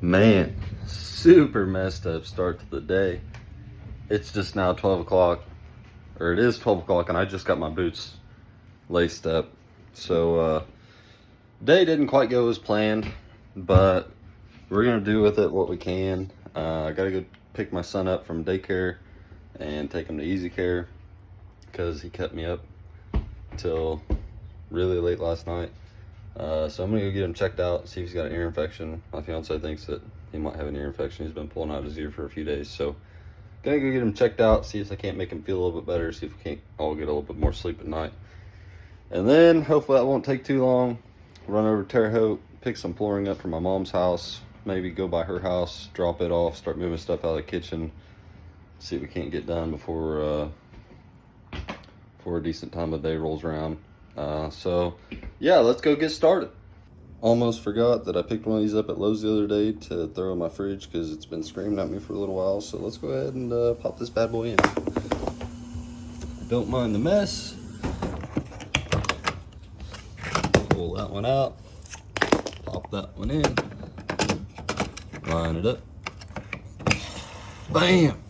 Man, super messed up start to the day. It's just now 12 o'clock, or it is 12 o'clock, and I just got my boots laced up. So, day didn't quite go as planned, but we're gonna do with it what we can. I gotta go pick my son up from daycare and take him to Easy Care because he kept me up till really late last night. So I'm gonna go get him checked out, see if he's got an ear infection. My fiance thinks that he might have an ear infection. He's been pulling out his ear for a few days. So gonna go get him checked out, see if I can't make him feel a little bit better, see if we can't all get a little bit more sleep at night. And then hopefully that won't take too long. Run over to Terre Haute, pick some flooring up from my mom's house, maybe go by her house, drop it off, start moving stuff out of the kitchen, see if we can't get done before a decent time of day rolls around. So yeah, let's go get started. Almost forgot that I picked one of these up at Lowe's the other day to throw in my fridge because it's been screaming at me for a little while. So let's go ahead and pop this bad boy in. Don't mind the mess. Pull that one out, pop that one in, line it up, bam.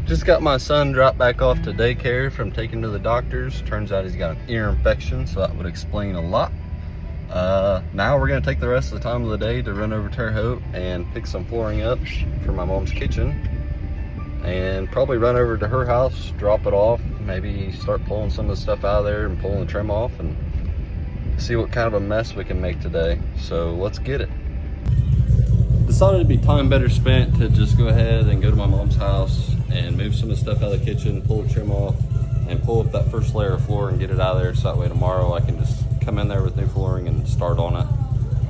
Just got my son dropped back off to daycare from taking to the doctors. Turns out he's got an ear infection, so that would explain a lot. Now we're gonna take the rest of the time of the day to run over Terre Haute and pick some flooring up for my mom's kitchen, and probably run over to her house, drop it off, maybe start pulling some of the stuff out of there and pulling the trim off and see what kind of a mess we can make today. So let's get it. Decided it'd be time better spent to just go ahead and go to my mom's house and move some of the stuff out of the kitchen, pull the trim off, and pull up that first layer of floor and get it out of there, so that way tomorrow I can just come in there with new flooring and start on it.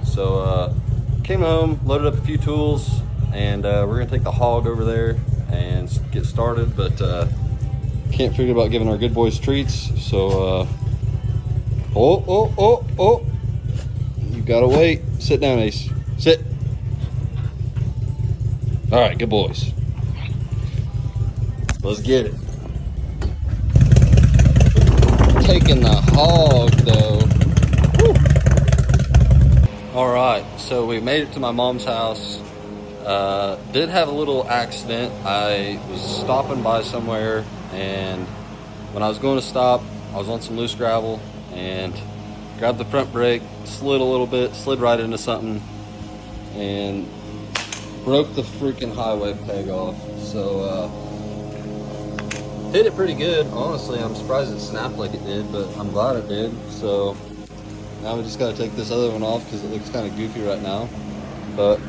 So came home, loaded up a few tools, and we're gonna take the hog over there and get started, but can't forget about giving our good boys treats. So oh, you gotta wait. Sit down, Ace, sit. All right, good boys. Let's get it. Taking the hog though. Woo. All right, so we made it to my mom's house. Did have a little accident. I was stopping by somewhere, and when I was going to stop, I was on some loose gravel and grabbed the front brake, slid a little bit, slid right into something, and broke the freaking highway peg off. So hit it pretty good. Honestly, I'm surprised it snapped like it did, but I'm glad it did. So now we just got to take this other one off because it looks kind of goofy right now. But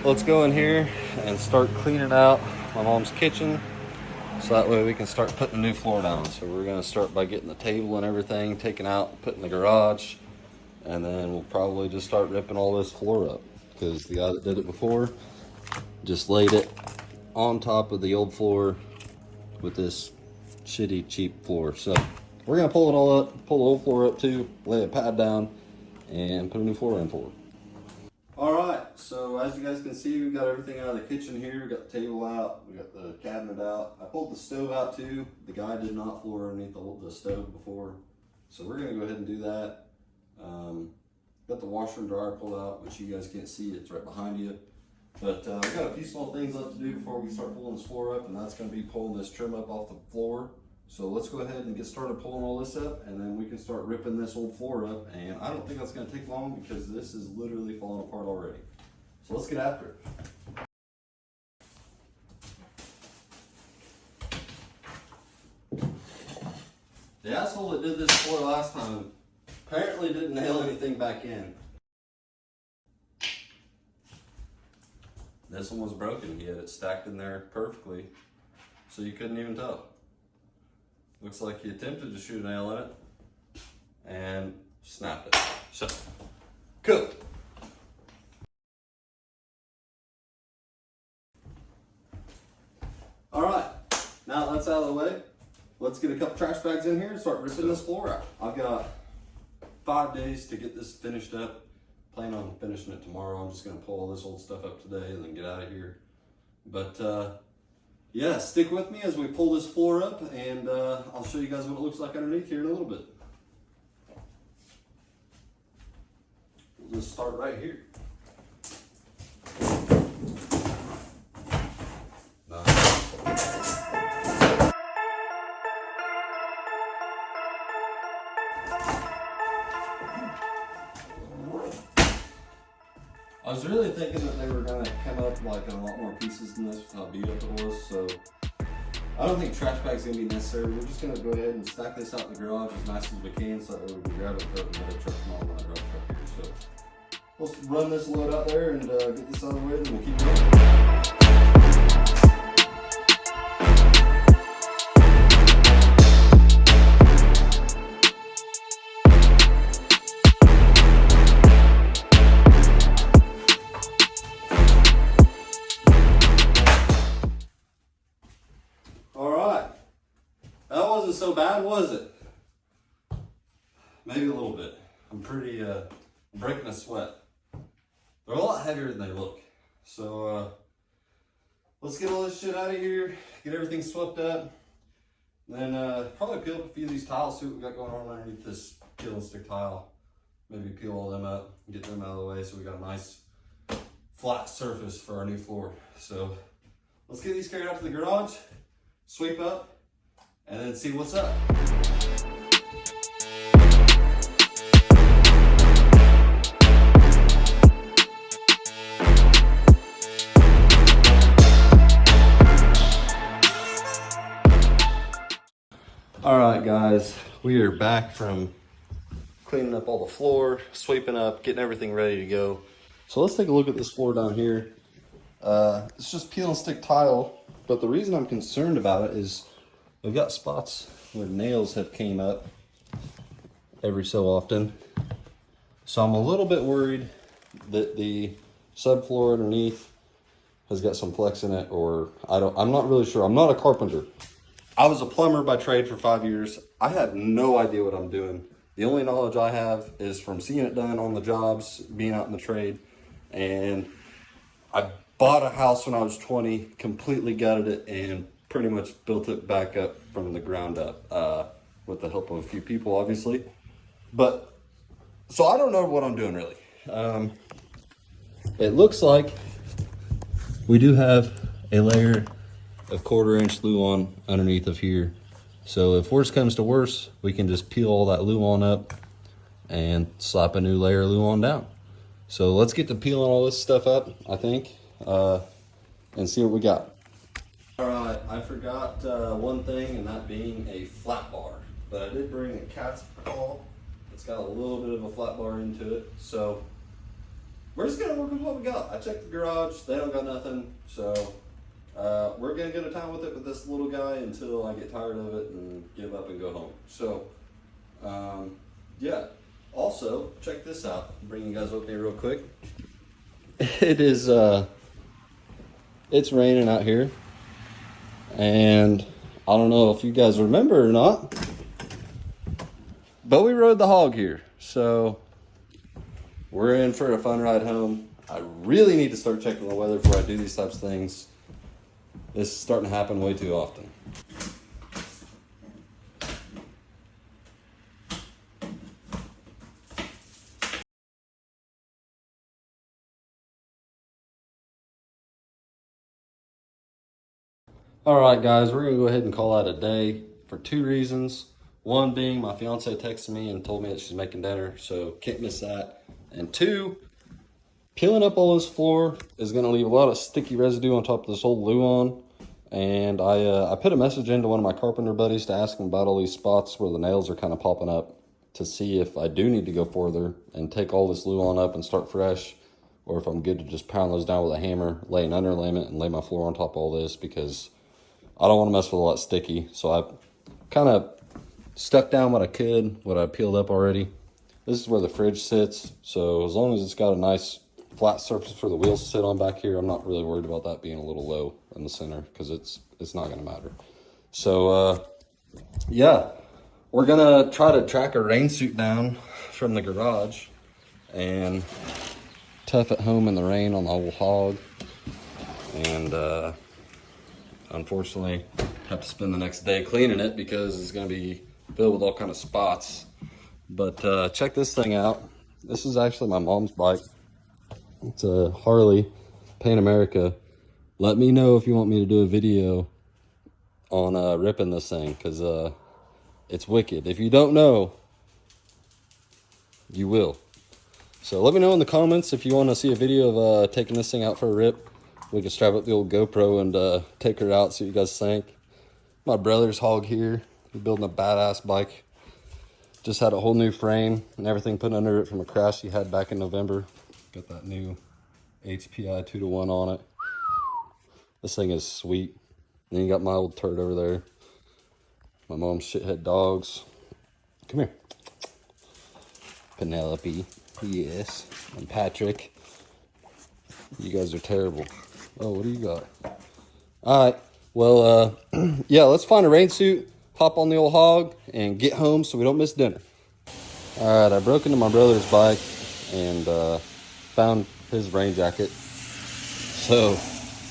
let's go in here and start cleaning out my mom's kitchen, so that way we can start putting the new floor down. So we're going to start by getting the table and everything taken out, put in the garage, and then we'll probably just start ripping all this floor up, because the guy that did it before just laid it on top of the old floor with this shitty cheap floor. So we're gonna pull it all up, pull the old floor up too, lay a pad down, and put a new floor in for it. All right, so as you guys can see, we got everything out of the kitchen here. We got the table out, we got the cabinet out. I pulled the stove out too. The guy did not floor underneath the stove before, so we're gonna go ahead and do that. Got the washer and dryer pulled out, which you guys can't see, it's right behind you. But we got a few small things left to do before we start pulling this floor up, and that's going to be pulling this trim up off the floor. So let's go ahead and get started pulling all this up, and then we can start ripping this old floor up. And I don't think that's going to take long because this is literally falling apart already. So let's get after it. The asshole that did this floor last time apparently didn't nail anything back in. This one was broken. He had it stacked in there perfectly, so you couldn't even tell. Looks like he attempted to shoot a nail in it and snapped it. So, cool. All right, now that's out of the way, let's get a couple trash bags in here and start ripping this floor out. I've got 5 days to get this finished up. Plan on finishing it tomorrow. I'm just gonna pull all this old stuff up today and then get out of here. But yeah, stick with me as we pull this floor up, and I'll show you guys what it looks like underneath here in a little bit. We'll just start right here. I was really thinking that they were gonna come up like in a lot more pieces than this with how beat up it was, so I don't think trash bag's gonna be necessary. We're just gonna go ahead and stack this out in the garage as nice as we can so that we can grab it for another truck tomorrow when I drive the truck here. So let's run this load out there and get this out of the way, and then we'll keep going. So bad, was it? Maybe a little bit. I'm pretty breaking a sweat. They're a lot heavier than they look. So let's get all this shit out of here, get everything swept up, then probably peel up a few of these tiles, see what we got going on underneath this peel and stick tile. Maybe peel all them up, get them out of the way so we got a nice flat surface for our new floor. So let's get these carried out to the garage, sweep up, and then see what's up. All right, guys, we are back from cleaning up all the floor, sweeping up, getting everything ready to go. So let's take a look at this floor down here. It's just peel and stick tile, but the reason I'm concerned about it is we've got spots where nails have came up every so often. So I'm a little bit worried that the subfloor underneath has got some flex in it, or I'm not really sure. I'm not a carpenter. I was a plumber by trade for 5 years. I have no idea what I'm doing. The only knowledge I have is from seeing it done on the jobs, being out in the trade. And I bought a house when I was 20, completely gutted it, and pretty much built it back up from the ground up with the help of a few people, obviously. But so I don't know what I'm doing really. It looks like we do have a layer of 1/4-inch Luan underneath of here. So if worse comes to worse, we can just peel all that Luan up and slap a new layer of Luan down. So let's get to peeling all this stuff up, I think, and see what we got. All right, I forgot one thing, and that being a flat bar. But I did bring a cat's paw. It's got a little bit of a flat bar into it. So we're just gonna work with what we got. I checked the garage, they don't got nothing. So we're gonna go to town with it with this little guy until I get tired of it and give up and go home. So yeah, also check this out. I'll bring you guys with me real quick. It is, it's raining out here. And I don't know if you guys remember or not, but we rode the hog here. So we're in for a fun ride home. I really need to start checking the weather before I do these types of things. This is starting to happen way too often. All right, guys, we're gonna go ahead and call out a day for 2 reasons. One being my fiance texted me and told me that she's making dinner, so can't miss that. And 2, peeling up all this floor is gonna leave a lot of sticky residue on top of this old Luan. And I put a message into one of my carpenter buddies to ask him about all these spots where the nails are kind of popping up, to see if I do need to go further and take all this Luan up and start fresh, or if I'm good to just pound those down with a hammer, lay an underlayment, and lay my floor on top of all this, because I don't want to mess with a lot sticky. So I kind of stuck down what I could, what I peeled up already. This is where the fridge sits. So as long as it's got a nice flat surface for the wheels to sit on back here, I'm not really worried about that being a little low in the center, because it's not going to matter. So yeah, we're going to try to track a rain suit down from the garage and tough it home in the rain on the old hog. And unfortunately, have to spend the next day cleaning it because it's going to be filled with all kind of spots. But check this thing out. This is actually my mom's bike. It's a Harley Pan America. Let me know if you want me to do a video on ripping this thing, because it's wicked. If you don't know, you will. So let me know in the comments if you want to see a video of taking this thing out for a rip. We can strap up the old GoPro and take her out, see what you guys think. My brother's hog here. He's building a badass bike. Just had a whole new frame and everything put under it from a crash he had back in November. Got that new HPI 2-to-1 on it. This thing is sweet. And then you got my old turd over there. My mom's shithead dogs. Come here. Penelope. Yes. And Patrick. You guys are terrible. Oh, what do you got? Alright. Well, yeah, let's find a rain suit, hop on the old hog, and get home so we don't miss dinner. Alright, I broke into my brother's bike and found his rain jacket. So,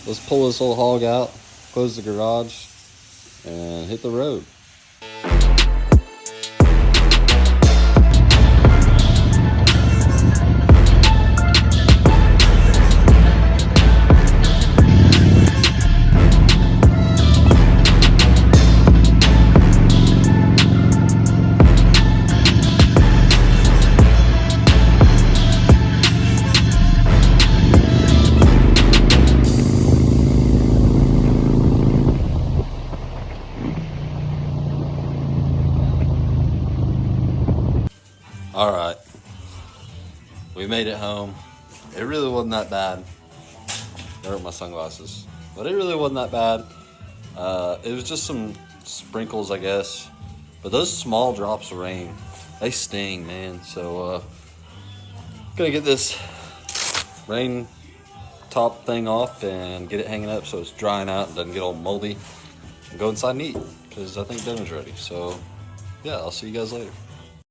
let's pull this old hog out, close the garage, and hit the road. All right, we made it home. It really wasn't that bad. There are my sunglasses, but it really wasn't that bad. It was just some sprinkles, I guess. But those small drops of rain, they sting, man. So, gonna get this rain top thing off and get it hanging up so it's drying out and doesn't get all moldy. And go inside and eat, because I think dinner's ready. So, yeah, I'll see you guys later.